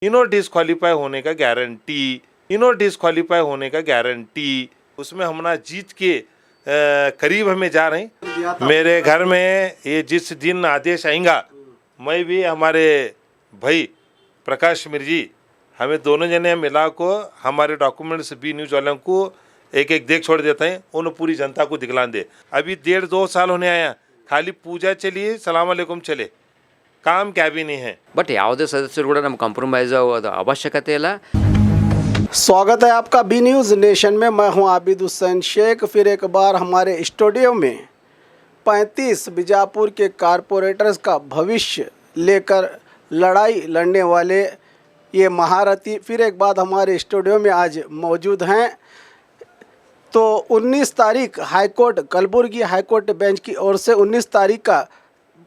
इनो disqualify होने का guarantee उसमें हम ना जीत के करीब हमें जा रहे हैं। मेरे घर में ये जिस दिन आदेश आएगा, मैं भी हमारे भाई प्रकाश मिर्जी हमें दोनों जने मिला को हमारे डॉक्यूमेंट्स बी न्यूज़ वालों को एक एक देख छोड़ देते हैं, उन पूरी जनता को दिखला दे। अभी 1.5-2 साल होने आया, खाली पूजा चलिए, सलाम अलैकुम चले, काम क्या भी नहीं है। बट ಯಾವುದೇ ಸದಸ್ಯರು ಕೂಡ ನಮ್ಮ ಕಾಂಪ್ರಮೈಸ್ ಆಗೋದು ಅವಶ್ಯಕತೆ ಇಲ್ಲ। स्वागत है आपका बी न्यूज़ नेशन में। मैं हूं आबिद हुसैन शेख। फिर एक बार हमारे स्टूडियो में 35 बीजापुर के कारपोरेटर्स का भविष्य लेकर लड़ाई लड़ने वाले ये महारथी फिर एक बार हमारे स्टूडियो में आज मौजूद हैं। तो 19 तारीख हाईकोर्ट कलबुर्गी हाईकोर्ट बेंच की ओर से 19 तारीख का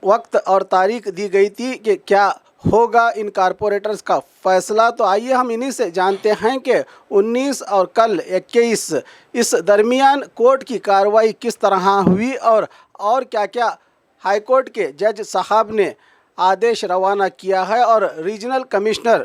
वक्त और तारीख दी गई थी कि क्या होगा इन कारपोरेटर्स का फैसला। तो आइए हम इन्हीं से जानते हैं कि 19 और कल 21 इस दरमियान कोर्ट की कार्रवाई किस तरह हुई और क्या क्या हाईकोर्ट के जज साहब ने आदेश रवाना किया है और रीजनल कमिश्नर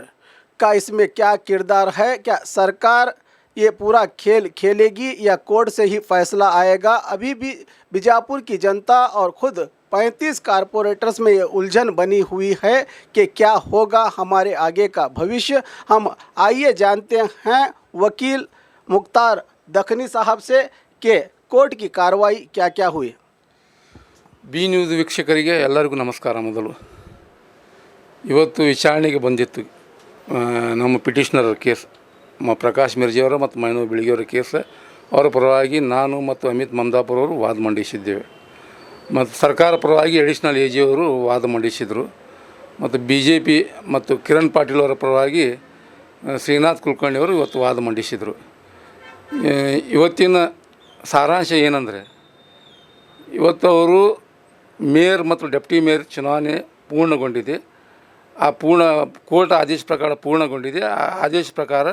का इसमें क्या किरदार है। क्या सरकार ये पूरा खेल खेलेगी या कोर्ट से ही फैसला आएगा। अभी भी बीजापुर की जनता और ख़ुद 35 कारपोरेटर्स में ये उलझन बनी हुई है कि क्या होगा हमारे आगे का भविष्य। हम आइए जानते हैं वकील मुख्तार दखनी साहब से कि कोर्ट की कार्रवाई क्या क्या हुई। ಬಿ ನ್ಯೂಸ್ ವೀಕ್ಷಕರಿಗೆ ಎಲ್ಲರಿಗೂ ನಮಸ್ಕಾರ। ಮೊದಲು ಇವತ್ತು ವಿಚಾರಣೆಗೆ ಬಂದಿತ್ತು ನಮ್ಮ ಪಿಟಿಷನರ್ ಕೇಸ್ ಪ್ರಕಾಶ್ ಮಿರ್ಜಿಯವರ ಮತ್ತು ಮೈನೂ ಬಿಳಿಗಿಯವರ ಕೇಸ್। ಅವರ ಪರವಾಗಿ ನಾನು ಮತ್ತು ಅಮಿತ್ ಮಮದಾಪುರ ಅವರು ವಾದ ಮಂಡಿಸಿದ್ದೇವೆ ಮತ್ತು ಸರ್ಕಾರ ಪರವಾಗಿ ಅಡಿಷನಲ್ ಎ ಜಿ ಅವರು ವಾದ ಮಂಡಿಸಿದರು ಮತ್ತು ಬಿ ಜೆ ಪಿ ಮತ್ತು ಕಿರಣ್ ಪಾಟೀಲ್ ಅವರ ಪರವಾಗಿ ಶ್ರೀನಾಥ್ ಕುಲಕರ್ಣಿ ಅವರು ಇವತ್ತು ವಾದ ಮಂಡಿಸಿದರು। ಇವತ್ತಿನ ಸಾರಾಂಶ ಏನಂದರೆ, ಇವತ್ತು ಅವರು ಮೇಯರ್ ಮತ್ತು ಡೆಪ್ಟಿ ಮೇಯರ್ ಚುನಾವಣೆ ಪೂರ್ಣಗೊಂಡಿದೆ। ಆ ಕೋರ್ಟ್ ಆದೇಶ ಪ್ರಕಾರ ಪೂರ್ಣಗೊಂಡಿದೆ। ಆ ಆದೇಶ ಪ್ರಕಾರ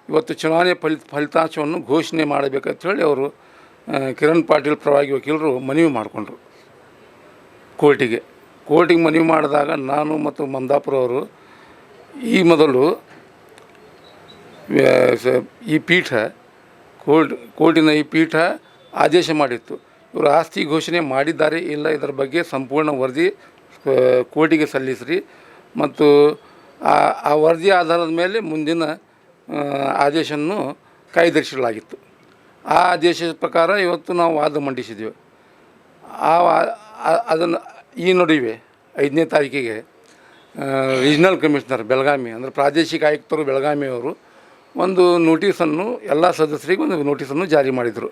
ಇವತ್ತು ಚುನಾವಣೆ ಫಲಿತಾಂಶವನ್ನು ಘೋಷಣೆ ಮಾಡಬೇಕಂತ ಹೇಳಿ ಅವರು ಕಿರಣ್ ಪಾಟೀಲ್ ಪರವಾಗಿ ವಕೀಲರು ಮನವಿ ಮಾಡಿಕೊಂಡ್ರು ಕೋರ್ಟಿಗೆ ಮನವಿ ಮಾಡಿದಾಗ ನಾನು ಮತ್ತು ಮಮದಾಪುರ ಅವರು ಈ ಮೊದಲು ಈ ಪೀಠ ಕೋರ್ಟಿನ ಈ ಪೀಠ ಆದೇಶ ಮಾಡಿತ್ತು, ಇವರು ಆಸ್ತಿ ಘೋಷಣೆ ಮಾಡಿದ್ದಾರೆ ಇಲ್ಲ ಇದರ ಬಗ್ಗೆ ಸಂಪೂರ್ಣ ವರದಿ ಕೋರ್ಟಿಗೆ ಸಲ್ಲಿಸ್ರಿ ಮತ್ತು ಆ ವರದಿ ಆಧಾರದ ಮೇಲೆ ಮುಂದಿನ ಆದೇಶವನ್ನು ಕಾಯ್ದಿರಿಸಲಾಗಿತ್ತು। ಆ ಆದೇಶದ ಪ್ರಕಾರ ಇವತ್ತು ನಾವು ವಾದ ಮಂಡಿಸಿದ್ದೇವೆ। ಅದನ್ನು ಈ ನಡುವೆ 5ನೇ ತಾರೀಕಿಗೆ ರೀಜ್ನಲ್ ಕಮಿಷನರ್ ಬೆಳಗಾವಿ ಅಂದರೆ ಪ್ರಾದೇಶಿಕ ಆಯುಕ್ತರು ಬೆಳಗಾವಿಯವರು ಒಂದು ನೋಟಿಸನ್ನು ಎಲ್ಲ ಸದಸ್ಯರಿಗೆ ಒಂದು ನೋಟಿಸನ್ನು ಜಾರಿ ಮಾಡಿದರು।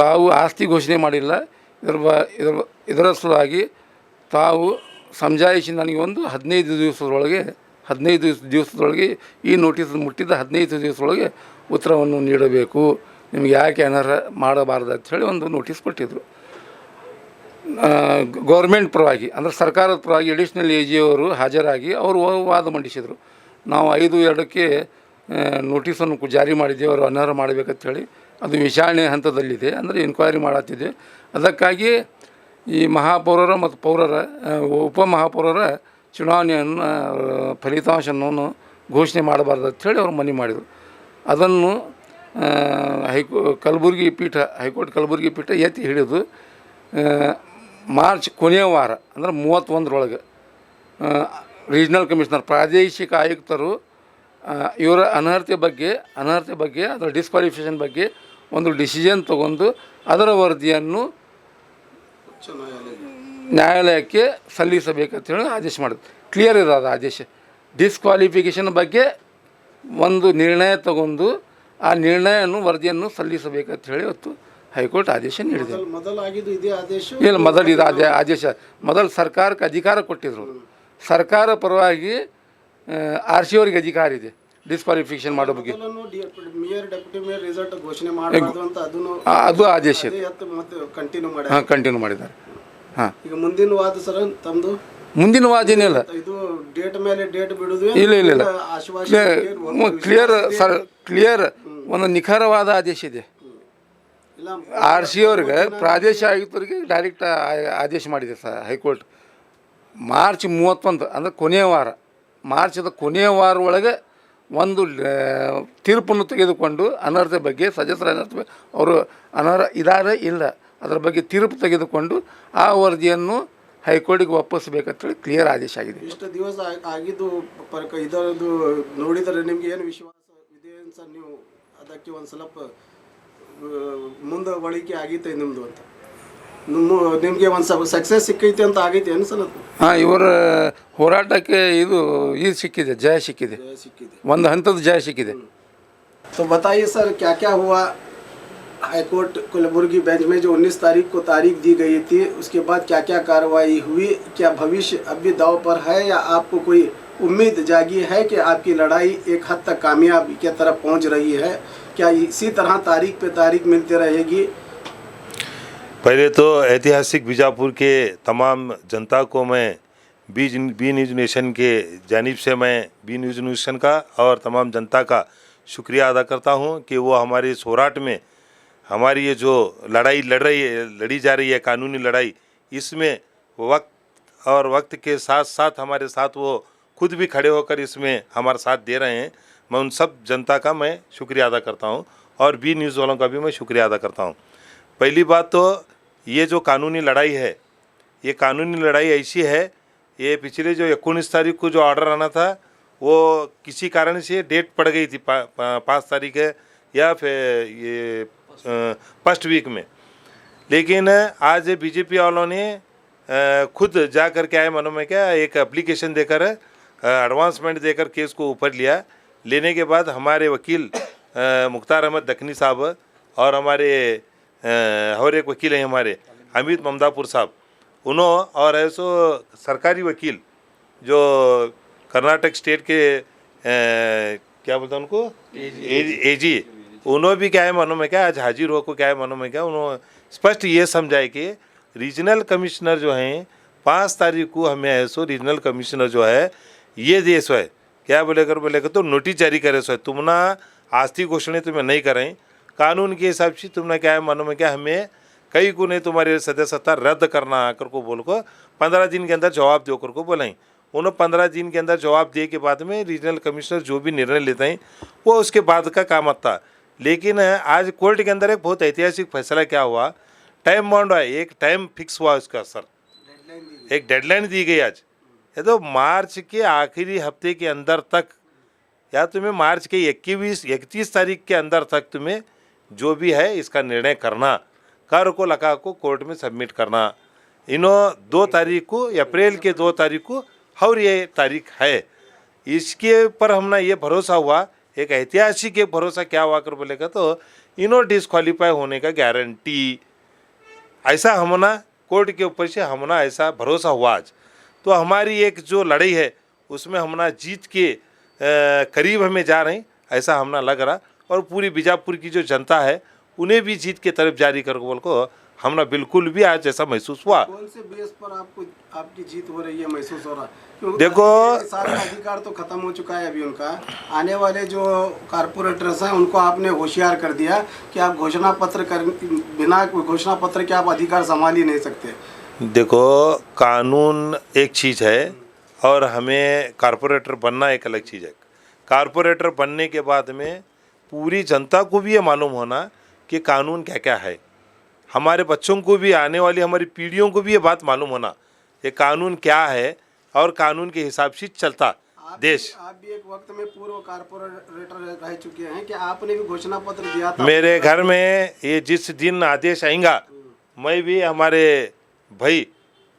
ತಾವು ಆಸ್ತಿ ಘೋಷಣೆ ಮಾಡಿಲ್ಲ, ಇದರ ಸಲುವಾಗಿ ತಾವು ಸಮಜಾಯಿಷಿ ನನಗೆ ಒಂದು 15 ದಿವಸದೊಳಗೆ ಈ ನೋಟಿಸ್ ಮುಟ್ಟಿದ 15 ದಿವಸದೊಳಗೆ ಉತ್ತರವನ್ನು ನೀಡಬೇಕು, ನಿಮಗೆ ಯಾಕೆ ಅನರ್ಹ ಮಾಡಬಾರ್ದು ಅಂಥೇಳಿ ಒಂದು ನೋಟಿಸ್ ಕೊಟ್ಟಿದ್ದರು। ಗೌರ್ಮೆಂಟ್ ಪರವಾಗಿ ಅಂದರೆ ಸರ್ಕಾರದ ಪರವಾಗಿ ಅಡಿಷನಲ್ ಎ ಜಿ ಅವರು ಹಾಜರಾಗಿ ಅವರು ವಾದ ಮಂಡಿಸಿದರು। ನಾವು 5/2ಕ್ಕೆ ನೋಟಿಸನ್ನು ಜಾರಿ ಮಾಡಿದ್ದೇವೆ, ಅವರು ಅನರ್ಹ ಮಾಡಬೇಕಂತ ಹೇಳಿ ಅದು ವಿಚಾರಣೆ ಹಂತದಲ್ಲಿದೆ, ಅಂದರೆ ಎನ್ಕ್ವೈರಿ ಮಾಡತ್ತಿದೆ। ಅದಕ್ಕಾಗಿ ಈ ಮಹಾಪೌರರ ಮತ್ತು ಉಪಮಹಾಪೌರರ ಚುನಾವಣೆಯನ್ನು ಫಲಿತಾಂಶವನ್ನು ಘೋಷಣೆ ಮಾಡಬಾರ್ದು ಅಂಥೇಳಿ ಅವರು ಮನವಿ ಮಾಡಿದರು। ಅದನ್ನು ಹೈಕೋರ್ಟ್ ಕಲಬುರಗಿ ಪೀಠ ಎತ್ತಿ ಹಿಡಿದು ಮಾರ್ಚ್ ಕೊನೆಯ ವಾರ ಅಂದರೆ 31ರೊಳಗೆ ರೀಜ್ನಲ್ ಕಮಿಷನರ್ ಪ್ರಾದೇಶಿಕ ಆಯುಕ್ತರು ಇವರ ಅನರ್ಹತೆ ಬಗ್ಗೆ ಅದರ ಡಿಸ್ಕ್ವಾಲಿಫಿಕೇಷನ್ ಬಗ್ಗೆ ಒಂದು ಡಿಸಿಷನ್ ತಗೊಂಡು ಅದರ ವರದಿಯನ್ನು ನ್ಯಾಯಾಲಯಕ್ಕೆ ಸಲ್ಲಿಸಬೇಕಂತ ಹೇಳಿ ಆದೇಶ ಮಾಡಿದ್ರು। ಕ್ಲಿಯರ್ ಇರೋದು ಆದೇಶ, ಡಿಸ್ಕ್ವಾಲಿಫಿಕೇಷನ್ ಬಗ್ಗೆ ಒಂದು ನಿರ್ಣಯ ತಗೊಂಡು ಆ ನಿರ್ಣಯವನ್ನು ವರದಿಯನ್ನು ಸಲ್ಲಿಸಬೇಕಂತ ಹೇಳಿ ಇವತ್ತು ಹೈಕೋರ್ಟ್ ಆದೇಶ ನೀಡಿದೆ। ಇಲ್ಲ, ಮೊದಲು ಆದೇಶ ಸರ್ಕಾರಕ್ಕೆ ಅಧಿಕಾರ ಕೊಟ್ಟಿದ್ರು। ಸರ್ಕಾರ ಪರವಾಗಿ RC ಅವರಿಗೆ ಅಧಿಕಾರ ಇದೆ ಡಿಸ್ಕ್ವಾಲಿಫಿಕೇಷನ್ ಮಾಡೋ ಬಗ್ಗೆ, ಅದು ಆದೇಶ ಕಂಟಿನ್ಯೂ ಮಾಡಿದ್ದಾರೆ। ಹಾಂ, ಈಗ ಮುಂದಿನ ವಾದ ಸರ್ ತಮ್ಮದು ಮುಂದಿನ ವಾದ ಏನಿಲ್ಲ, ಇಲ್ಲ ಕ್ಲಿಯರ್ ಸರ್, ಕ್ಲಿಯರ್ ಒಂದು ನಿಖರವಾದ ಆದೇಶ ಇದೆ। RC ಅವ್ರಿಗೆ ಪ್ರಾದೇಶಿಕ ಆಯುಕ್ತರಿಗೆ ಡೈರೆಕ್ಟ್ ಆದೇಶ ಮಾಡಿದೆ ಸರ್ ಹೈಕೋರ್ಟ್ ಮಾರ್ಚ್ 31 ಅಂದರೆ ಕೊನೆಯ ವಾರ ಮಾರ್ಚದ ಕೊನೆಯ ವಾರ ಒಳಗೆ ಒಂದು ತೀರ್ಪನ್ನು ತೆಗೆದುಕೊಂಡು ಅನರ್ಹತೆ ಬಗ್ಗೆ ಸದಸ್ಯರ ಅನರ್ಹತೆ ಅವರು ಅನರ್ಹ ಇದ್ದಾರೆ ಇಲ್ಲ ಅದರ ಬಗ್ಗೆ ತೀರ್ಪು ತೆಗೆದುಕೊಂಡು ಆ ವರದಿಯನ್ನು ಹೈಕೋರ್ಟಿಗೆ ವಾಪಸ್ಬೇಕಂತೇಳಿ ಕ್ಲಿಯರ್ ಆದೇಶ ಆಗಿದೆ. ಇಷ್ಟು ದಿವಸ ಆಗಿದ್ದು ಇದರದ್ದು ನೋಡಿದರೆ ನಿಮ್ಗೆ ಏನು ವಿಶ್ವಾಸ ಇದೆ ಸರ್? ನೀವು ಅದಕ್ಕೆ ಒಂದು ಸ್ವಲ್ಪ ಮುಂದುವಳಿಕೆ ಆಗೈತೆ ನಿಮ್ಮದು ಅಂತ ನಿಮಗೆ ಒಂದು ಸ್ವಲ್ಪ ಸಕ್ಸಸ್ ಸಿಕ್ಕೈತೆ ಅಂತ ಆಗೈತೆ ಅನ್ಸಲತ್ತು? ಹಾಂ, ಇವರ ಹೋರಾಟಕ್ಕೆ ಇದು ಸಿಕ್ಕಿದೆ, ಜಯ ಸಿಕ್ಕಿದೆ, ಒಂದು ಹಂತದ ಜಯ ಸಿಕ್ಕಿದೆ. तो बताइए सर क्या क्या हुआ हाईकोर्ट कलबुर्गी बेंच में जो 19 तारीख को तारीख दी गई थी, उसके बाद क्या क्या कार्रवाई हुई? क्या भविष्य अब भी दांव पर है या आपको कोई उम्मीद जागी है कि आपकी लड़ाई एक हद तक कामयाबी की तरफ पहुंच रही है? क्या इसी तरह तारीख पे तारीख मिलती रहेगी? पहले तो ऐतिहासिक बीजापुर के तमाम जनता को मैं बी न्यूज़ नेशन के जानिब से मैं बी न्यूज़ नेशन का और तमाम जनता का शुक्रिया अदा करता हूं कि वो हमारे इस होराट में हमारी ये जो लड़ाई लड़ी जा रही है कानूनी लड़ाई, इसमें वक्त के साथ साथ हमारे साथ वो खुद भी खड़े होकर इसमें हमारा साथ दे रहे हैं। मैं उन सब जनता का मैं शुक्रिया अदा करता हूं और बी न्यूज़ वालों का भी मैं शुक्रिया अदा करता हूं। पहली बात तो ये जो कानूनी लड़ाई है, ये कानूनी लड़ाई ऐसी है, ये पिछले जो 19 तारीख को जो ऑर्डर आना था वो किसी कारण से डेट पड़ गई थी 5 तारीख या फिर ये फर्स्ट वीक में, लेकिन आज बीजेपी वालों ने खुद जा कर के आए मनो में क्या एक एप्लीकेशन देकर एडवांसमेंट देकर केस को ऊपर लिया। लेने के बाद हमारे वकील मुख्तार अहमद दखनी साहब और हमारे और एक वकील हैं हमारे हमीद ममदापुर साहब, उन्होंने और ऐसो सरकारी वकील जो कर्नाटक स्टेट के क्या बोलते हैं उनको एजी, उन्होंने भी क्या है मानो में क्या आज हाजिर हो को क्या है मानो में क्या उन्होंने स्पष्ट ये समझाए कि रीजनल कमिश्नर जो हैं 5 तारीख को हमें ऐसो रीजनल कमिश्नर जो है ये देश है क्या बोलेगा तो नोटिस जारी करे सो है, तुम ना आस्ती घोषणा तुम्हें नहीं करें कानून के हिसाब से तुमने क्या है मानो में क्या हमें कई को नहीं तुम्हारे सदस्यता रद्द करना आकर को बोल को 15 दिन के अंदर जवाब दो कर को बोलें। उन्होंने 15 दिन के अंदर जवाब दिए के बाद में रीजनल कमिश्नर जो भी निर्णय लेते हैं वो उसके बाद का काम आता। लेकिन आज कोर्ट के अंदर एक बहुत ऐतिहासिक फैसला क्या हुआ, टाइम बाउंड हुआ, एक टाइम फिक्स हुआ उसका सर, एक डेडलाइन दी गई आज। ये तो मार्च के आखिरी हफ्ते के अंदर तक या तुम्हें मार्च के 31 तारीख के अंदर तक तुम्हें जो भी है इसका निर्णय करना, कर को लगा को कोर्ट में सबमिट करना। इन्हों 2 तारीख को अप्रैल के 2 तारीख को और ये तारीख है, इसके पर हमने ये भरोसा हुआ, एक ऐतिहासिक एक भरोसा क्या हुआ कर बोलेगा तो इन्हों डिस्क्वालीफाई होने का गारंटी ऐसा हमना कोर्ट के ऊपर से हमना ऐसा भरोसा हुआ आज। तो हमारी एक जो लड़ाई है उसमें हमना जीत के करीब हमें जा रहे हैं ऐसा हमना लग रहा, और पूरी बीजापुर की जो जनता है उन्हें भी जीत के तरफ जारी कर बोल को हमने बिल्कुल भी आज ऐसा महसूस हुआ। कौन से बेस पर आपको आपकी जीत हो रही है महसूस हो रहा? क्योंकि देखो सारा अधिकार तो खत्म हो चुका है अभी उनका, आने वाले जो कारपोरेटर्स हैं उनको आपने होशियार कर दिया कि आप घोषणा पत्र बिना घोषणा पत्र के आप अधिकार संभाल ही नहीं सकते। देखो कानून एक चीज़ है और हमें कारपोरेटर बनना एक अलग चीज़ है। कारपोरेटर बनने के बाद में पूरी जनता को भी ये मालूम होना कि कानून क्या क्या है, हमारे बच्चों को भी आने वाली हमारी पीढ़ियों को भी ये बात मालूम होना ये कानून क्या है और कानून के हिसाब से चलता देश। आप भी एक वक्त में पूर्व कारपोरेटर रह चुके हैं कि आपने भी घोषणा पत्र दिया था? मेरे घर में ये जिस दिन आदेश आएगा मैं भी हमारे भाई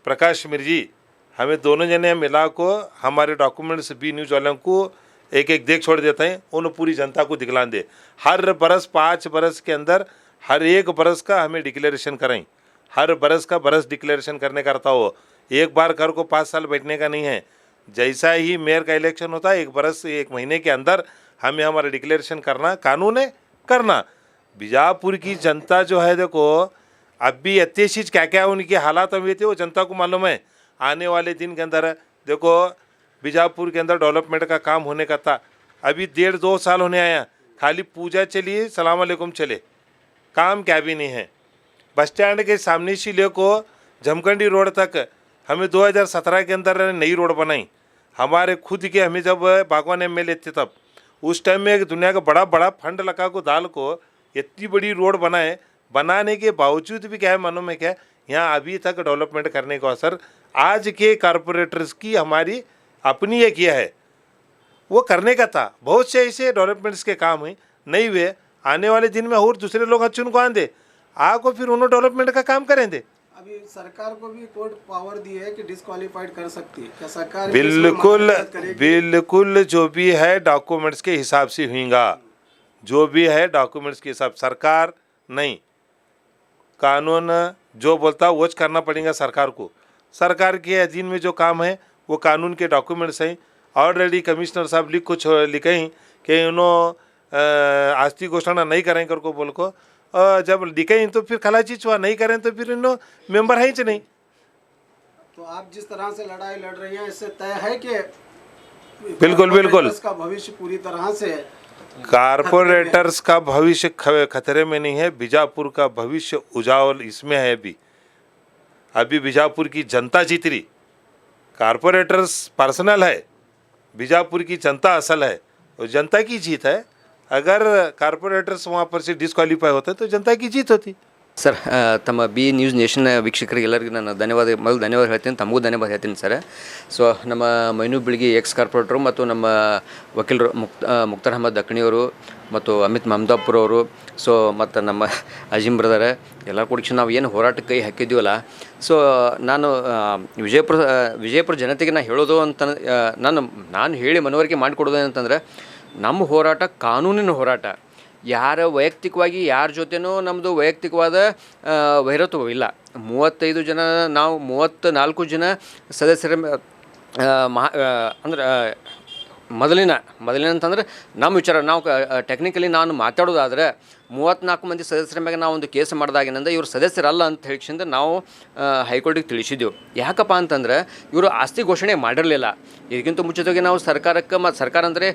प्रकाश मिर्जी हमें दोनों जने मिला को हमारे डॉक्यूमेंट्स बी न्यूज़ वालों को एक एक देख छोड़ देते हैं, उन्हें पूरी जनता को दिखला दे। हर बरस 5 बरस के अंदर हर एक बरस का हमें डिक्लेरेशन करें, हर बरस का बरस डिक्लेरेशन करने का रहता हो, एक बार कर को 5 साल बैठने का नहीं है। जैसा ही मेयर का इलेक्शन होता है 1 बरस 1 महीने के अंदर हमें हमारा डिक्लेरेशन करना कानून है करना। बीजापुर की जनता जो है देखो अब भी अत्यशीज क्या क्या उनके हालात हुए थे वो जनता को मालूम है। आने वाले दिन के अंदर देखो बीजापुर के अंदर डेवलपमेंट का काम होने का था, अभी 1.5-2 साल होने आया, खाली पूजा चली सलाम अलैकुम चले, काम क्या भी नहीं है। बस स्टैंड के सामने से ले को जमखंडी रोड तक हमें 2017 के अंदर नई रोड बनाई, हमारे खुद के, हमें जब बागवान MLA थे तब उस टाइम में एक दुनिया का बड़ा बड़ा फंड लगा को दाल को इतनी बड़ी रोड बनाए, बनाने के बावजूद भी क्या है मनों में क्या है, यहाँ अभी तक डेवलपमेंट करने का असर आज के कारपोरेटर्स की हमारी अपनी एक ये है, वो करने का था। बहुत से ऐसे डेवलपमेंट्स के काम हैं नहीं हुए, आने वाले दिन में और दूसरे लोग चुन को आन दे आको, फिर उन्होंने डेवलपमेंट का काम करेंगे। अभी सरकार को भी कोर्ट पावर दी है कि डिस्क्वालीफाइड कर सकती है, क्या सरकार बिल्कुल बिल्कुल जो भी है डॉक्यूमेंट्स के हिसाब से होगा, जो भी है डॉक्यूमेंट्स के हिसाब, सरकार नहीं, कानून जो बोलता है वो करना पड़ेगा सरकार को। सरकार के अधीन में जो काम है वो कानून के डॉक्यूमेंट्स हैं। ऑलरेडी कमिश्नर साहब कुछ लिखे हैं कि उन्होंने आस्ती घोषणा नहीं करें करको बोल को, जब लिखे तो फिर खला चीज हुआ, नहीं करें तो फिर इन्हों मेंबर है ही नहीं। तो आप जिस तरह से लड़ाई लड़ रही हैं इससे तय है कि बिल्कुल बिल्कुल इसका भविष्य पूरी तरह से कारपोरेटर्स का भविष्य खतरे में नहीं है, बीजापुर का भविष्य उजावल इसमें है। अभी बीजापुर की जनता जीत रही, कारपोरेटर्स पर्सनल है, बीजापुर की जनता असल है और जनता की जीत है। अगर कारपोरेटर्स वहाँ पर से डिस्क्वालीफाई होते तो जनता की जीत होती। ಸರ್ ತಮ್ಮ ಬಿ ನ್ಯೂಸ್ ನೇಷನ್ ವೀಕ್ಷಕರಿಗೆ ಎಲ್ಲರಿಗೂ ನಾನು ಧನ್ಯವಾದ ಹೇಳ್ತೀನಿ, ತಮಗೂ ಧನ್ಯವಾದ ಹೇಳ್ತೀನಿ ಸರ್. ಸೊ ನಮ್ಮ ಮೈನು ಬಿಳ್ಗಿ ಎಕ್ಸ್ ಕಾರ್ಪೊರೇಟ್ರು ಮತ್ತು ನಮ್ಮ ವಕೀಲರು ಮುಕ್ತಾರ್ ಅಹಮದ್ ದಕ್ಕಣಿಯವರು ಮತ್ತು ಅಮಿತ್ ಮಮದಾಪುರ ಅವರು, ಸೊ ಮತ್ತು ನಮ್ಮ ಅಜೀಮ್ ಬ್ರದರ್ ಎಲ್ಲ ಕೂಡಿಸಿ ನಾವು ಏನು ಹೋರಾಟಕ್ಕೆ ಕೈ ಹಾಕಿದ್ದೀವಲ್ಲ, ಸೊ ನಾನು ವಿಜಯಪುರ ಜನತೆಗೆ ನಾನು ಹೇಳೋದು ಅಂತ ನಾನು ಹೇಳಿ ಮನವರಿಕೆ ಮಾಡಿಕೊಡೋದು ಅಂತಂದರೆ, ನಮ್ಮ ಹೋರಾಟ ಕಾನೂನಿನ ಹೋರಾಟ. ಯಾರ ವೈಯಕ್ತಿಕವಾಗಿ ಯಾರ ಜೊತೆನೂ ನಮ್ಮದು ವೈಯಕ್ತಿಕವಾದ ವೈರತ್ವವಿಲ್ಲ. 35 ಜನ, ನಾವು 34 ಜನ ಸದಸ್ಯರ ಅಂದ್ರೆ ಮೊದಲಿನ ಅಂತಂದ್ರೆ ನಮ್ಮ ವಿಚಾರ, ನಾವು ಟೆಕ್ನಿಕಲಿ ನಾನು ಮಾತಾಡೋದಾದರೆ 34 ಮಂದಿ ಸದಸ್ಯರ ಮ್ಯಾಗೆ ನಾವು ಒಂದು ಕೇಸ್ ಮಾಡಿದಾಗಿನಿಂದ ಇವರು ಸದಸ್ಯರಲ್ಲ ಅಂತ ಹೇಳಿಸಿಂದ ನಾವು ಹೈಕೋರ್ಟಿಗೆ ತಿಳಿಸಿದ್ದೆವು. ಯಾಕಪ್ಪ ಅಂತಂದ್ರೆ ಇವರು ಆಸ್ತಿ ಘೋಷಣೆ ಮಾಡಿರಲಿಲ್ಲ. ಇದಕ್ಕಿಂತ ಮುಂಚಿತವಾಗಿ ನಾವು ಸರ್ಕಾರಕ್ಕೆ, ಮತ್ತು ಸರ್ಕಾರ ಅಂದರೆ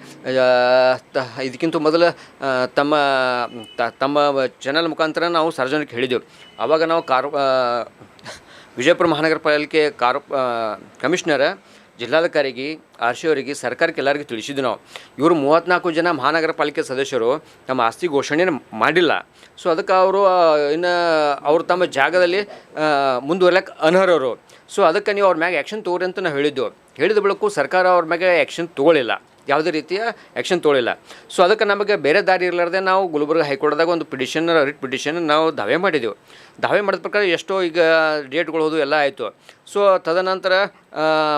ಇದಕ್ಕಿಂತ ಮೊದಲು ತಮ್ಮ ಚಾನಲ್ ಮುಖಾಂತರ ನಾವು ಸಾರ್ವಜನಿಕರಿಗೆ ಹೇಳಿದೆವು. ಆವಾಗ ನಾವು ವಿಜಯಪುರ ಮಹಾನಗರ ಪಾಲಿಕೆ ಕಮಿಷನರ್, ಜಿಲ್ಲಾಧಿಕಾರಿಗೆ, RC ಅವರಿಗೆ, ಸರ್ಕಾರಕ್ಕೆ ಎಲ್ಲರಿಗೂ ತಿಳಿಸಿದ್ದು ನಾವು. ಇವರು 34 ಜನ ಮಹಾನಗರ ಪಾಲಿಕೆ ಸದಸ್ಯರು ತಮ್ಮ ಆಸ್ತಿ ಘೋಷಣೆ ಮಾಡಿಲ್ಲ. ಸೊ ಅದಕ್ಕೆ ಅವರು ತಮ್ಮ ಜಾಗದಲ್ಲಿ ಮುಂದುವರ್ಲಿಕ್ಕೆ ಅನರ್ಹರು. ಸೊ ಅದಕ್ಕೆ ನೀವು ಅವ್ರ ಮ್ಯಾಗೆ ಆ್ಯಕ್ಷನ್ ತೊಗೊರಿ ಅಂತ ನಾವು ಹೇಳಿದ ಬಳಿಕ ಸರ್ಕಾರ ಅವ್ರ ಮ್ಯಾಗೆ ಆ್ಯಕ್ಷನ್ ತೊಗೊಳ್ಳಿಲ್ಲ, ಯಾವುದೇ ರೀತಿಯ ಆ್ಯಕ್ಷನ್ ತೊಗೊಳ್ಳಿಲ್ಲ. ಸೊ ಅದಕ್ಕೆ ನಮಗೆ ಬೇರೆ ದಾರಿ ಇರಲಾರ್ದೆ ನಾವು ಗುಲ್ಬರ್ಗ ಹೈಕೋರ್ಟ್ದಾಗ ಒಂದು ರಿಟ್ ಪಿಟಿಷನ್ ನಾವು ದಾವೆ ಮಾಡಿದೆವು. ದಾವೆ ಮಾಡಿದ ಪ್ರಕಾರ ಎಷ್ಟೋ ಈಗ ಡೇಟ್ಗಳು ಹೋದು ಎಲ್ಲ ಆಯಿತು. ಸೊ ತದನಂತರ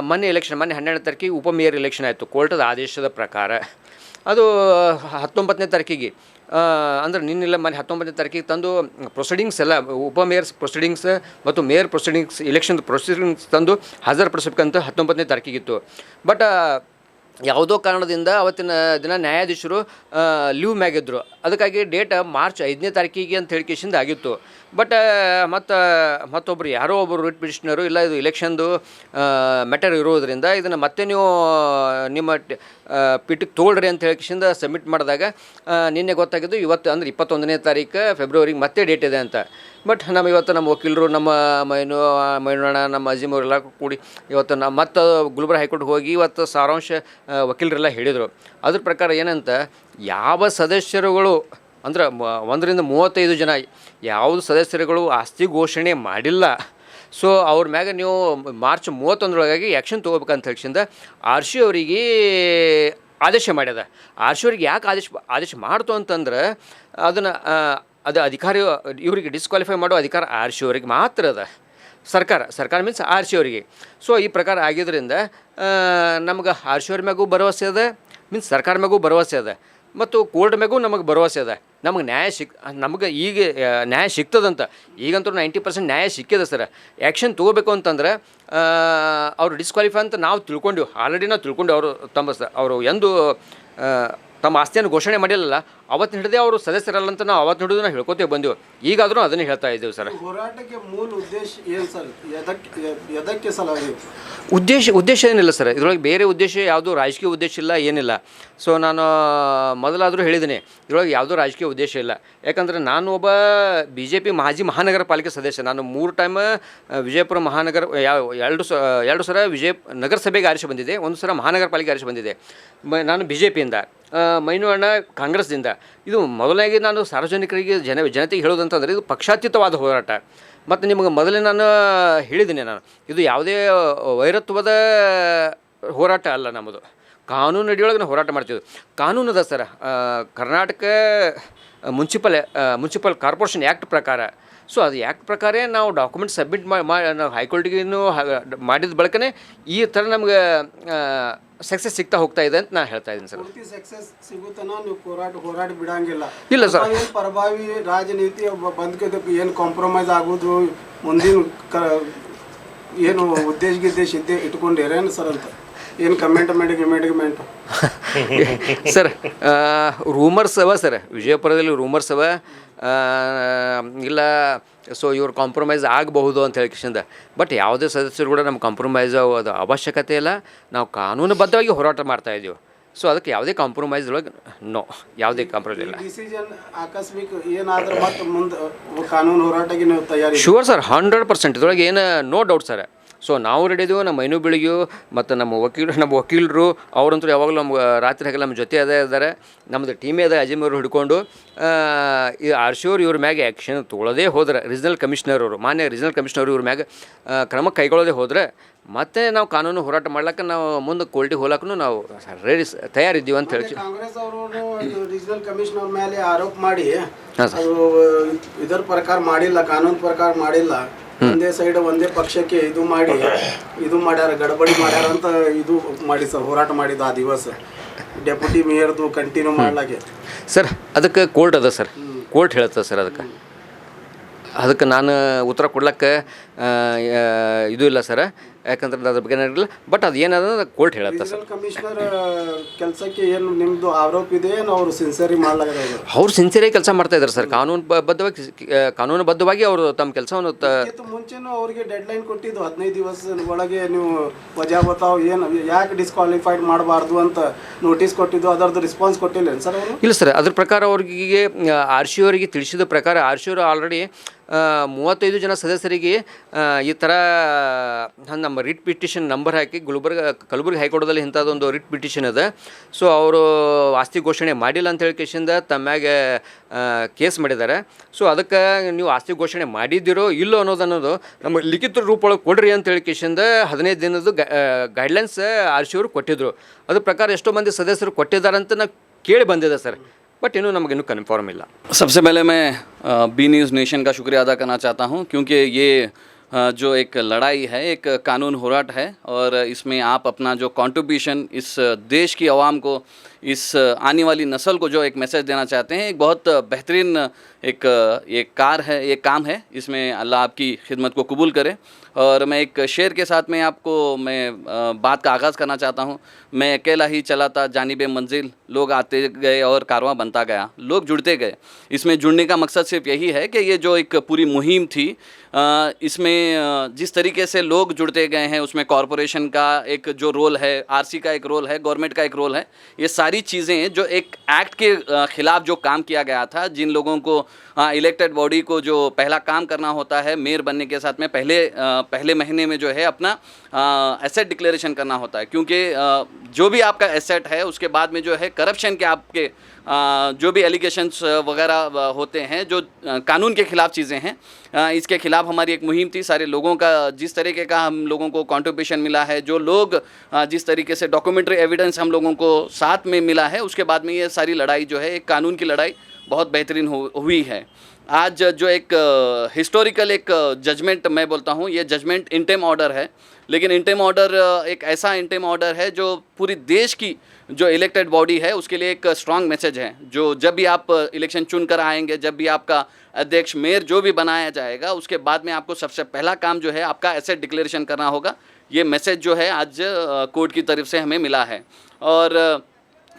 ಮೊನ್ನೆ 12ನೇ ತಾರೀಕಿಗೆ ಉಪಮೇಯರ್ ಎಲೆಕ್ಷನ್ ಆಯಿತು. ಕೋರ್ಟದ ಆದೇಶದ ಪ್ರಕಾರ ಅದು 19ನೇ ತಾರೀಕಿಗೆ ಅಂದರೆ ನಿನ್ನೆಲ್ಲ ಮೊನ್ನೆ 19ನೇ ತಾರೀಕಿಗೆ ತಂದು ಪ್ರೊಸೀಡಿಂಗ್ಸ್ ಎಲ್ಲ ಉಪಮೇಯರ್ಸ್ ಪ್ರೊಸೀಡಿಂಗ್ಸ್ ಮತ್ತು ಮೇಯರ್ ಪ್ರೊಸೀಡಿಂಗ್ಸ್ ಎಲೆಕ್ಷನ್ ಪ್ರೊಸೀಡಿಂಗ್ಸ್ ತಂದು ಹಾಜರುಪಡಿಸಬೇಕಂತ 19ನೇ ತಾರೀಕಿಗಿತ್ತು. ಬಟ್ ಯಾವುದೋ ಕಾರಣದಿಂದ ಅವತ್ತಿನ ದಿನ ನ್ಯಾಯಾಧೀಶರು ಲೀವ್ ಮ್ಯಾಗಿದ್ದರು. ಅದಕ್ಕಾಗಿ ಡೇಟ್ ಮಾರ್ಚ್ 5ನೇ ತಾರೀಕಿಗೆ ಅಂತ ಹೇಳಿಕೆಶಿಂದ ಆಗಿತ್ತು. ಬಟ್ ಮತ್ತೊಬ್ಬರು ಯಾರೋ ಒಬ್ಬರು ರಿಟ್ ಪಿಟಿಷನರು, ಇಲ್ಲ ಇದು ಎಲೆಕ್ಷನ್ದು ಮ್ಯಾಟರ್ ಇರೋದರಿಂದ ಇದನ್ನು ಮತ್ತೆ ನೀವು ನಿಮ್ಮ ಪಿಟಿಗೆ ತೊಗೊಳ್ರಿ ಅಂತ ಹೇಳಿಕೆಶಿಂದ ಸಬ್ಮಿಟ್ ಮಾಡಿದಾಗ ನಿನ್ನೆ ಗೊತ್ತಾಗಿದ್ದು ಇವತ್ತು ಅಂದರೆ 21ನೇ ತಾರೀಕು ಫೆಬ್ರವರಿಗೆ ಮತ್ತೆ ಡೇಟ್ ಇದೆ ಅಂತ. ಬಟ್ ಇವತ್ತು ನಮ್ಮ ವಕೀಲರು, ನಮ್ಮ ಮೈನಣ್ಣ, ನಮ್ಮ ಅಜೀಮ್ ಅವರೆಲ್ಲ ಕೂಡಿ ಇವತ್ತು ಮತ್ತು ಗುಲ್ಬರ್ಗ ಹೈಕೋರ್ಟ್ಗೆ ಹೋಗಿ ಇವತ್ತು ಸಾರಾಂಶ ವಕೀಲರೆಲ್ಲ ಹೇಳಿದರು. ಅದ್ರ ಪ್ರಕಾರ ಏನಂತ, ಯಾವ ಸದಸ್ಯರುಗಳು ಅಂದ್ರೆ 1ರಿಂದ 35 ಜನ ಯಾವುದು ಸದಸ್ಯರುಗಳು ಆಸ್ತಿ ಘೋಷಣೆ ಮಾಡಿಲ್ಲ, ಸೊ ಅವ್ರ ಮ್ಯಾಗ ನೀವು ಮಾರ್ಚ್ 31ರೊಳಗಾಗಿ ಆ್ಯಕ್ಷನ್ ತೊಗೋಬೇಕಂತ ಹೇಳಿಸಿಂದ RC ಅವರಿಗೆ ಆದೇಶ ಮಾಡ್ಯದ. RC ಅವ್ರಿಗೆ ಯಾಕೆ ಆದೇಶ ಮಾಡ್ತು ಅಂತಂದ್ರೆ, ಅದು ಅಧಿಕಾರಿ ಇವರಿಗೆ ಡಿಸ್ಕ್ವಾಲಿಫೈ ಮಾಡೋ ಅಧಿಕಾರ RC ಅವರಿಗೆ ಮಾತ್ರ ಅದ. ಸರ್ಕಾರ ಮೀನ್ಸ್ RC ಅವರಿಗೆ. ಸೊ ಈ ಪ್ರಕಾರ ಆಗಿದ್ದರಿಂದ ನಮ್ಗೆ RC ಅವ್ರ ಮ್ಯಾಗೂ ಭರವಸೆ ಅದ, ಮೀನ್ಸ್ ಸರ್ಕಾರ ಮ್ಯಾಗೂ ಭರವಸೆ ಅದ, ಮತ್ತು ಕೋರ್ಟ್ ಮ್ಯಾಗೂ ನಮಗೆ ಭರವಸೆ ಅದ. ನಮಗೆ ಈಗ ನ್ಯಾಯ ಸಿಗ್ತದಂತ. ಈಗಂತೂ 90% ನ್ಯಾಯ ಸಿಕ್ಕಿದೆ ಸರ್. ಆ್ಯಕ್ಷನ್ ತೊಗೋಬೇಕು ಅಂತಂದ್ರೆ ಅವರು ಡಿಸ್ಕ್ವಾಲಿಫೈ ಅಂತ ನಾವು ತಿಳ್ಕೊಂಡೆವು, ಆಲ್ರೆಡಿ ನಾವು ತಿಳ್ಕೊಂಡೆವು. ಅವರು ಎಂದು ತಮ್ಮ ಆಸ್ತಿಯನ್ನು ಘೋಷಣೆ ಮಾಡಿಲ್ಲಲ್ಲ ಅವತ್ತು ಹಿಡಿದೇ ಅವರು ಸದಸ್ಯರಲ್ಲ ಅಂತ ನಾವು ಅವತ್ತು ಹಿಡಿದು ನಾವು ಹೇಳ್ಕೊತೇವೆ ಬಂದೆವು. ಈಗಾದರೂ ಅದನ್ನೇ ಹೇಳ್ತಾ ಇದ್ದೇವೆ ಸರ್. ಹೋರಾಟಕ್ಕೆ ಮೂಲ ಉದ್ದೇಶ ಏನು ಸರ್? ಎದಕ್ಕೆ ಸಲುವಾಗಿ? ಉದ್ದೇಶ ಏನಿಲ್ಲ ಸರ್, ಇದರೊಳಗೆ ಬೇರೆ ಉದ್ದೇಶ ಯಾವುದೂ ರಾಜಕೀಯ ಉದ್ದೇಶ ಇಲ್ಲ, ಏನಿಲ್ಲ. ಸೊ ನಾನು ಮೊದಲಾದರೂ ಹೇಳಿದ್ದೀನಿ, ಇದರೊಳಗೆ ಯಾವುದೂ ರಾಜಕೀಯ ಉದ್ದೇಶ ಇಲ್ಲ. ಯಾಕಂದರೆ ನಾನು ಒಬ್ಬ BJP ಮಾಜಿ ಮಹಾನಗರ ಪಾಲಿಕೆ ಸದಸ್ಯ. ನಾನು 3 ಟೈಮ್ ವಿಜಯಪುರ ಮಹಾನಗರ ಎರಡು ಸಲ ನಗರಸಭೆಗೆ ಆರಿಸಿ ಬಂದಿದೆ, ಒಂದು ಸಲ ಮಹಾನಗರ ಪಾಲಿಕೆ ಆರಿಸಿ ಬಂದಿದೆ. ನಾನು BJPಯಿಂದ, ಮೈನು ಅಣ್ಣ ಕಾಂಗ್ರೆಸ್ದಿಂದ. ಇದು ಮೊದಲಾಗಿ ನಾನು ಸಾರ್ವಜನಿಕರಿಗೆ ಜನತೆಗೆ ಹೇಳೋದಂತಂದರೆ ಇದು ಪಕ್ಷಾತೀತವಾದ ಹೋರಾಟ. ಮತ್ತು ನಿಮಗೆ ಮೊದಲೇ ನಾನು ಹೇಳಿದ್ದೀನಿ, ಇದು ಯಾವುದೇ ವೈರತ್ವದ ಹೋರಾಟ ಅಲ್ಲ. ನಮ್ಮದು ಕಾನೂನು ಅಡಿಯೊಳಗೆ ನಾವು ಹೋರಾಟ ಮಾಡ್ತೀವಿ. ಕಾನೂನು ಅದ sir, Karnataka municipal corporation act ಪ್ರಕಾರ. ಸೊ ಅದು ಆ್ಯಕ್ಟ್ ಪ್ರಕಾರ ನಾವು ಡಾಕ್ಯುಮೆಂಟ್ ಸಬ್ಮಿಟ್ ನಾವು ಹೈಕೋರ್ಟಿಗೂ ಮಾಡಿದ ಬಳಿಕನೇ ಈ ಥರ ನಮ್ಗೆ ಸಕ್ಸಸ್ ಸಿಗ್ತಾ ಹೋಗ್ತಾ ಇದೆ ಅಂತ ನಾನು ಹೇಳ್ತಾ ಇದ್ದೀನಿ ಸರ್. ಸಕ್ಸಸ್ ಸಿಗುತ್ತಾನ ನೀವು ಹೋರಾಟ ಬಿಡಂಗಿಲ್ಲ? ಇಲ್ಲ ಸರ್. ಪ್ರಭಾವಿ ರಾಜನೀತಿ ಬಂದ್ಕೋದಕ್ಕೆ ಏನು ಕಾಂಪ್ರಮೈಸ್ ಆಗೋದು ಮುಂದಿನ ಏನು ಉದ್ದೇಶ ಇಟ್ಕೊಂಡಿರೇನು ಸರ್ ಅಂತ ಏನು ಕಮೆಂಟ್ ಸರ್? ರೂಮರ್ಸ್ ಅವ ಸರ್, ವಿಜಯಪುರದಲ್ಲಿ ರೂಮರ್ಸ್ ಅವ. ಇಲ್ಲ ಸೊ ಇವ್ರು ಕಾಂಪ್ರಮೈಸ್ ಆಗಬಹುದು ಅಂತ ಹೇಳಿಕಿಂದ. ಬಟ್ ಯಾವುದೇ ಸದಸ್ಯರು ಕೂಡ ನಮ್ಮ ಕಾಂಪ್ರಮೈಸ್ ಅದು ಅವಶ್ಯಕತೆ ಇಲ್ಲ. ನಾವು ಕಾನೂನುಬದ್ಧವಾಗಿ ಹೋರಾಟ ಮಾಡ್ತಾ ಇದ್ದೀವಿ. ಸೊ ಅದಕ್ಕೆ ಯಾವುದೇ ಕಾಂಪ್ರಮೈಸ್ ಒಳಗೆ ಯಾವುದೇ ಕಾಂಪ್ರಮೈಸ್ ಇಲ್ಲ. ಡಿಸಿಷನ್ ಆಕಸ್ಮಿಕ ಏನಾದರೂ ಮತ್ತೆ ಮುಂದೆ ಕಾನೂನು ಹೋರಾಟಕ್ಕೆ ನೀವು ತಯಾರಿ? Sure sir, 100%. ಇದರೊಳಗೆ ಏನು ನೋ ಡೌಟ್ ಸರ್. ಸೊ ನಾವು ರೆಡಿ ಇದ್ದೀವಿ. ನಮ್ಮ ಮೈನು ಬೆಳಗ್ಗೆಯು ಮತ್ತು ನಮ್ಮ ವಕೀಲರು ಅವರಂತೂ ಯಾವಾಗಲೂ ನಮ್ಗೆ ರಾತ್ರಿ ಹಗಲು ನಮ್ಮ ಜೊತೆ ಇದ್ದಾರೆ. ನಮ್ಮದು ಟೀಮೇ ಅದ, ಅಜಿಮರು ಹಿಡ್ಕೊಂಡು ಈ RC ಅವ್ರು ಇವ್ರ ಮ್ಯಾಗೆ ಆ್ಯಕ್ಷನ್ ತೊಗೊಳ್ಳೋದೇ ಹೋದ್ರೆ, ಮಾನ್ಯ ರೀಜನಲ್ ಕಮಿಷನರ್ ಇವ್ರ ಮ್ಯಾಗೆ ಕ್ರಮ ಕೈಗೊಳ್ಳೋದೇ ಹೋದರೆ ಮತ್ತೆ ನಾವು ಕಾನೂನು ಹೋರಾಟ ಮಾಡ್ಲಿಕ್ಕೆ ನಾವು ಮುಂದೆ ಕೋರ್ಟಿಗೆ ಹೋಗ್ಲಕ್ಕೂ ನಾವು ತಯಾರಿದ್ದೀವಿ ಅಂತ ಹೇಳಿ. ಕಾಂಗ್ರೆಸ್ ಅವರು ರೀಜನಲ್ ಕಮಿಷನರ್ ಮೇಲೆ ಆರೋಪ ಮಾಡಿ ಅದು ಇದರ ಪ್ರಕಾರ ಮಾಡಿಲ್ಲ, ಕಾನೂನು ಪ್ರಕಾರ ಮಾಡಿಲ್ಲ, ಒಂದೇ ಸೈಡ್ ಒಂದೇ ಪಕ್ಷಕ್ಕೆ ಇದು ಮಾಡ್ಯಾರ, ಗಡಬಡಿ ಮಾಡ್ಯಾರ ಅಂತ ಇದು ಮಾಡಿ ಸರ್ ಹೋರಾಟ ಮಾಡಿದ್ದು ಆ ದಿವಸ ಡೆಪ್ಯೂಟಿ ಮೇಯರ್ದು ಕಂಟಿನ್ಯೂ ಮಾಡ್ಲಾಗೆ. ಸರ್ ಅದಕ್ಕೆ ಕೋರ್ಟ್ ಅದ ಸರ್, ಕೋರ್ಟ್ ಹೇಳ್ತದೆ ಸರ್. ಅದಕ್ಕೆ ನಾನು ಉತ್ತರ ಕೊಡ್ಲಿಕ್ಕೆ ಇದು ಇಲ್ಲ ಸರ್, ಯಾಕಂದ್ರೆ ಅದ್ರ ಬಗ್ಗೆ ಇರಲಿಲ್ಲ. ಬಟ್ ಅದು ಏನದ ಕೋರ್ಟ್ ಹೇಳುತ್ತೆ ಸರ್. ಕಮಿಷನರ್ ಕೆಲಸಕ್ಕೆ ಏನು ನಿಮ್ಮದು ಆರೋಪ ಇದೆ, ಅವರು ಸಿನ್ಸಿಯರಿ ಮಾಡ್ಲಾಗ್ಯಾರ? ಅವ್ರು ಸಿನ್ಸಿಯರಾಗಿ ಕೆಲಸ ಮಾಡ್ತಾ ಇದ್ದಾರೆ ಸರ್. ಕಾನೂನುಬದ್ಧವಾಗಿ ಅವರು ತಮ್ಮ ಕೆಲಸವನ್ನು ಮುಂಚೆನೂ ಅವರಿಗೆ ಡೆಡ್ಲೈನ್ ಕೊಟ್ಟಿದ್ದು 15 ದಿವಸ ಒಳಗೆ ನೀವು ವಜಾ ಬತಾವ್ ಏನು ಯಾಕೆ ಡಿಸ್ಕ್ವಾಲಿಫೈಡ್ ಮಾಡಬಾರ್ದು ಅಂತ ನೋಟಿಸ್ ಕೊಟ್ಟಿದ್ದು. ಅದರದ್ದು ರೆಸ್ಪಾನ್ಸ್ ಕೊಟ್ಟಿಲ್ಲ ಸರ್ ಅವರು? ಇಲ್ಲ ಸರ್, ಅದ್ರ ಪ್ರಕಾರ ಅವ್ರಿಗೆ RC ಅವರಿಗೆ ತಿಳಿಸಿದ ಪ್ರಕಾರ RC ಅವರು ಆಲ್ರೆಡಿ 35 ಜನ ಸದಸ್ಯರಿಗೆ ಈ ಥರ ನಮ್ಮ ರಿಟ್ ಪಿಟಿಷನ್ ನಂಬರ್ ಹಾಕಿ ಕಲಬುರಗಿ ಹೈಕೋರ್ಟ್ದಲ್ಲಿ ಇಂಥದ್ದೊಂದು ರಿಟ್ ಪಿಟಿಷನ್ ಅದ. ಸೊ ಅವರು ಆಸ್ತಿ ಘೋಷಣೆ ಮಾಡಿಲ್ಲ ಅಂತ ಹೇಳಿ ಕೇಸಿಂದ ತಮ್ಮಾಗೆ ಕೇಸ್ ಮಾಡಿದ್ದಾರೆ. ಸೊ ಅದಕ್ಕೆ ನೀವು ಆಸ್ತಿ ಘೋಷಣೆ ಮಾಡಿದ್ದೀರೋ ಇಲ್ಲೋ ಅನ್ನೋದು ನಮಗೆ ಲಿಖಿತ ರೂಪೊಳಗೆ ಕೊಡ್ರಿ ಅಂತ ಹೇಳಿ ಕೇಸಿಂದ 15 ದಿನದ ಗೈಡ್ಲೈನ್ಸ್ RC ಅವರು ಕೊಟ್ಟಿದ್ದರು. ಅದ್ರ ಪ್ರಕಾರ ಎಷ್ಟೋ ಮಂದಿ ಸದಸ್ಯರು ಕೊಟ್ಟಿದ್ದಾರೆ ಅಂತ ನಾವು ಕೇಳಿ ಬಂದಿದೆ ಸರ್. बट इन्होंने नमक इन्हों कन्फर्म मिला. सबसे पहले मैं बी न्यूज़ नेशन का शुक्रिया अदा करना चाहता हूं, क्योंकि ये जो एक लड़ाई है, एक कानून होराट है, और इसमें आप अपना जो कंट्रीब्यूशन इस देश की आवाम को, इस आने वाली नस्ल को जो एक मैसेज देना चाहते हैं, एक बहुत बेहतरीन एक काम है. इसमें अल्लाह आपकी खिदमत को कबूल करे. और मैं एक शेर के साथ में आपको बात का आगाज़ करना चाहता हूँ. मैं अकेला ही चला था जानिबे मंजिल, लोग आते गए और कारवां बनता गया, लोग जुड़ते गए. इसमें जुड़ने का मकसद सिर्फ यही है कि ये जो एक पूरी मुहिम थी, इसमें जिस तरीके से लोग जुड़ते गए हैं, उसमें कॉरपोरेशन का एक जो रोल है, RC का एक रोल है, गवर्नमेंट का एक रोल है. ये सारी चीज़ें जो एक एक्ट के ख़िलाफ़ जो काम किया गया था, जिन लोगों को इलेक्टेड बॉडी को जो पहला काम करना होता है मेयर बनने के साथ में पहले महीने में जो है अपना एसेट डिक्लेरेशन करना होता है, क्योंकि जो भी आपका एसेट है उसके बाद में जो है करप्शन के आपके जो भी एलिगेशंस वगैरह होते हैं, जो कानून के ख़िलाफ़ चीज़ें हैं, इसके ख़िलाफ़ हमारी एक मुहिम थी. सारे लोगों का जिस तरीके का हम लोगों को कंट्रीब्यूशन मिला है, जो लोग जिस तरीके से डॉक्यूमेंट्री एविडेंस हम लोगों को साथ में मिला है, उसके बाद में ये सारी लड़ाई जो है एक कानून की लड़ाई बहुत बेहतरीन हुई है. आज जो एक हिस्टोरिकल एक जजमेंट मैं बोलता हूँ, ये जजमेंट इंटेम ऑर्डर है, लेकिन इंटेम ऑर्डर एक ऐसा इंटेम ऑर्डर है जो पूरी देश की जो इलेक्टेड बॉडी है उसके लिए एक स्ट्रांग मैसेज है. जो जब भी आप इलेक्शन चुन कर आएंगे, जब भी आपका अध्यक्ष मेयर जो भी बनाया जाएगा, उसके बाद में आपको सबसे पहला काम जो है आपका एसेट डिक्लेरेशन करना होगा. ये मैसेज जो है आज कोर्ट की तरफ से हमें मिला है. और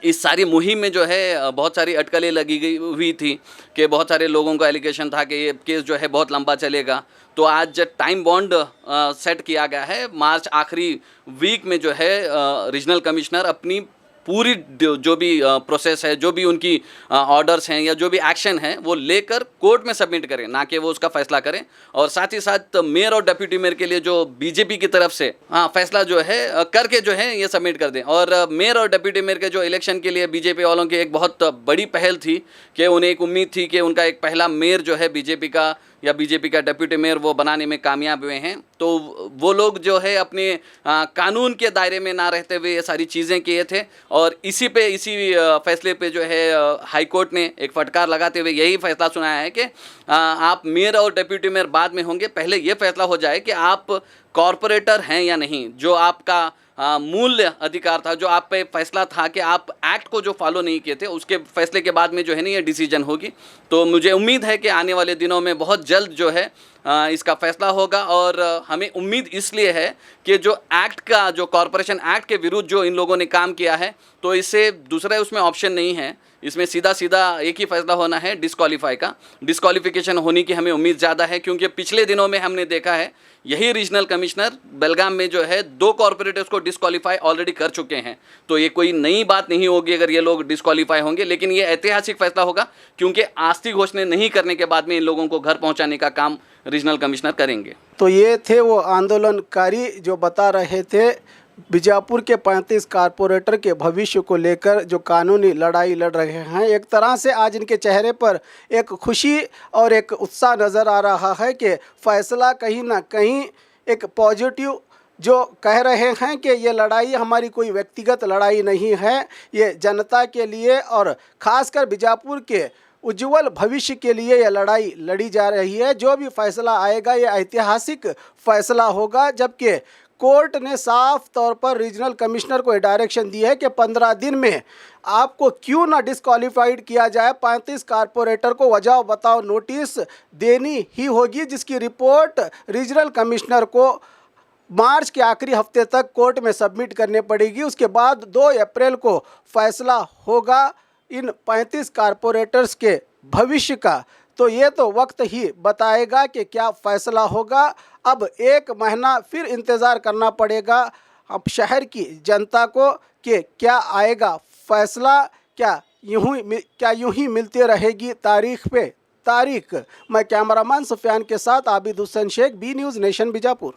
इस सारी मुहिम में जो है बहुत सारी अटकलें लगी गई हुई थी कि बहुत सारे लोगों का एलिगेशन था कि ये केस जो है बहुत लंबा चलेगा। तो आज टाइम बॉन्ड सेट किया गया है। मार्च आखिरी वीक में जो है रीजनल कमिश्नर अपनी पूरी जो भी प्रोसेस है, जो भी उनकी ऑर्डर्स हैं या जो भी एक्शन है वो लेकर कोर्ट में सबमिट करें, ना कि वो उसका फैसला करें। और साथ ही साथ मेयर और डिप्टी मेयर के लिए जो बीजेपी की तरफ से फैसला जो है करके जो है ये सबमिट कर दें। और मेयर और डिप्टी मेयर के जो इलेक्शन के लिए बीजेपी वालों की एक बहुत बड़ी पहल थी कि उन्हें एक उम्मीद थी कि उनका एक पहला मेयर जो है बीजेपी का या बीजेपी का डिप्टी मेयर वो बनाने में कामयाब हुए हैं। तो वो लोग जो है अपने कानून के दायरे में ना रहते हुए ये सारी चीज़ें किए थे। और इसी फैसले पे जो है हाई कोर्ट ने एक फटकार लगाते हुए यही फैसला सुनाया है कि आप मेयर और डिप्टी मेयर बाद में होंगे, पहले ये फैसला हो जाए कि आप कॉरपोरेटर हैं या नहीं। जो आपका मूल्य अधिकार था, जो आप पे फैसला था कि आप एक्ट को जो फॉलो नहीं किए थे, उसके फैसले के बाद में जो है ना ये डिसीजन होगी। तो मुझे उम्मीद है कि आने वाले दिनों में बहुत जल्द जो है इसका फैसला होगा। और हमें उम्मीद इसलिए है कि जो एक्ट का, जो कॉरपोरेशन एक्ट के विरुद्ध जो इन लोगों ने काम किया है, तो इससे दूसरा उसमें ऑप्शन नहीं है। इसमें सीधा सीधा एक ही फैसला होना है डिस्क्वालीफाई का। डिस्क्वालिफिकेशन होने की हमें उम्मीद ज़्यादा है, क्योंकि पिछले दिनों में हमने देखा है यही रीजनल कमिश्नर बेलगाम में जो है 2 कॉरपोरेटर्स को डिस्क्वालीफाई ऑलरेडी कर चुके हैं। तो ये कोई नई बात नहीं होगी अगर ये लोग डिस्क्वालीफाई होंगे, लेकिन ये ऐतिहासिक फैसला होगा, क्योंकि आस्ती घोषणा नहीं करने के बाद में इन लोगों को घर पहुंचाने का काम रीजनल कमिश्नर करेंगे। तो ये थे वो आंदोलनकारी जो बता रहे थे बीजापुर के 35 कारपोरेटर के भविष्य को लेकर जो कानूनी लड़ाई लड़ रहे हैं। एक तरह से आज इनके चेहरे पर एक खुशी और एक उत्साह नज़र आ रहा है कि फैसला कहीं ना कहीं एक पॉजिटिव जो कह रहे हैं कि ये लड़ाई हमारी कोई व्यक्तिगत लड़ाई नहीं है, ये जनता के लिए और ख़ासकर बीजापुर के उज्जवल भविष्य के लिए यह लड़ाई लड़ी जा रही है। जो भी फैसला आएगा ये ऐतिहासिक फैसला होगा, जबकि कोर्ट ने साफ तौर पर रीजनल कमिश्नर को डायरेक्शन दी है कि 15 दिन में आपको क्यों ना डिस्क्वालीफाइड किया जाए, 35 कारपोरेटर को वजह बताओ नोटिस देनी ही होगी, जिसकी रिपोर्ट रीजनल कमिश्नर को मार्च के आखिरी हफ्ते तक कोर्ट में सबमिट करने पड़ेगी। उसके बाद 2 अप्रैल को फैसला होगा इन 35 कारपोरेटर्स के भविष्य का। तो ये तो वक्त ही बताएगा कि क्या फ़ैसला होगा। अब 1 महीना फिर इंतज़ार करना पड़ेगा अब शहर की जनता को कि क्या आएगा फ़ैसला, क्या यूं ही मिलती रहेगी तारीख पे तारीख। मैं कैमरामैन सुफियान के साथ Abid Hussain Shaikh, B News Nation Bijapur.